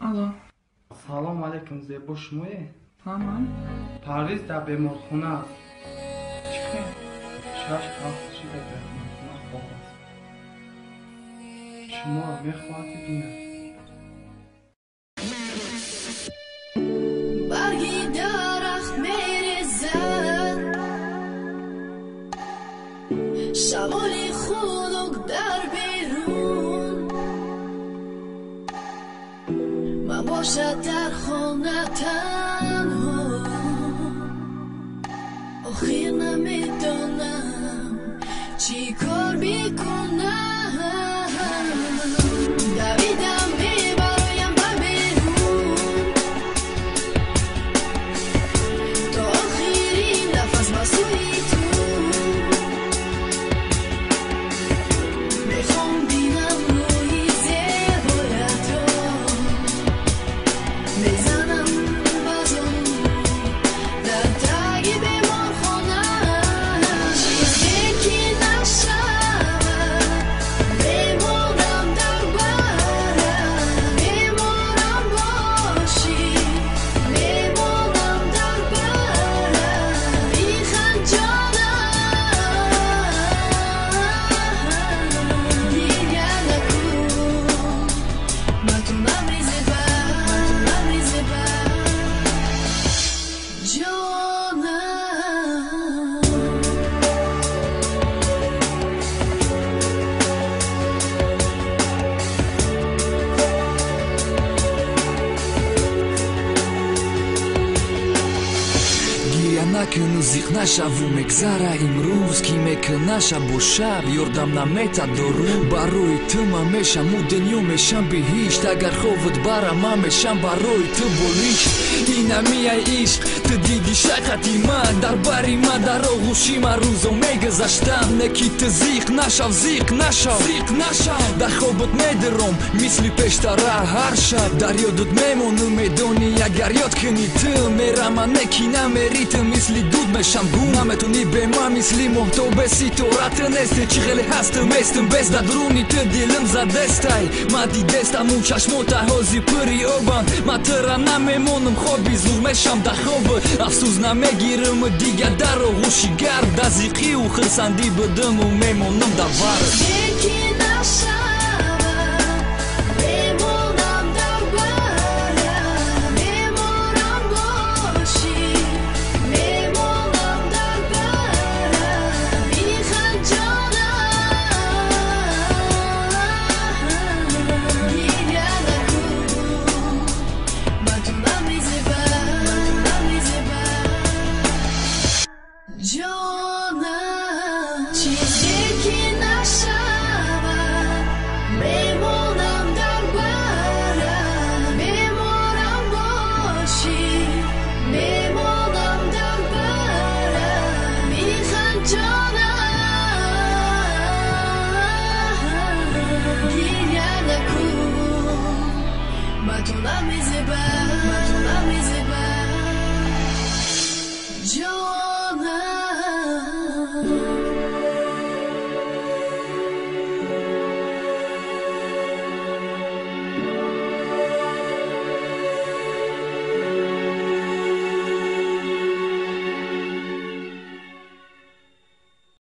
الو. سلام علیکم زیبا شمایی؟ من پرویز در بیمارخونه است. چی؟ 6 هفته شده بیمارخونه خواب است. شما را میخواهد که بینید. برگی درخت میریزد، شمالی خنک در بیرون، من باشد در خانه تنها، آخر نمیدانم چی کار بکنم. دویدم میبرایم به بیرون تا آخرین نفس با سوی تو، میخوام بینم روی زیبایت رو، میزنم بازم در تگ بیمارخانه، چیزی که نشود میمونم در برم، میمونم باشی، میمونم در برم، بیخند جانم، گریه نکن، من تو نمیزه بر جانم. گریه نکن و زیق نشو و مگذره امروز کی میکنه شب و شب یردم نمیتا درون برای تو من میشم و دنیا میشم بهشت اگر خوفت برم من میشم برای تو بلیش اینمی ای عشق تو دیدی شقتی من در بری من در آغوشی من روزو میگذشتم نکی تو زیق نشو در خوابت میدرم مثل پیشتره هر شب در یادت میمونم میدونی اگر یاد کنی تو میرم نکی نمیری تو مثل دود میشم گم نمیتونی به من مثل محتوب ستارت نیستی چی خیلی هستم میستم بس در درونی تو دلم زدستای من دیدستم اون چشمات هازی پری آبم من ترا نمیمونم خوابی زور میشم در خواب افسوس نمیگیرم دیگه در آغوشی گرد دزیقی و خرسندی بدم و میمونم در ورد یکی نشود میمونم در برم، میمونم باشی، میمونم در برم، بیخند جانم، گریه نکن، من تو نمیزه بر جانم. چیزی که نشود میمونم در برم، میمونم باشی، میمونم در برم، بیخند جانم، گریه نکن، من تو نمیزه بر جانم.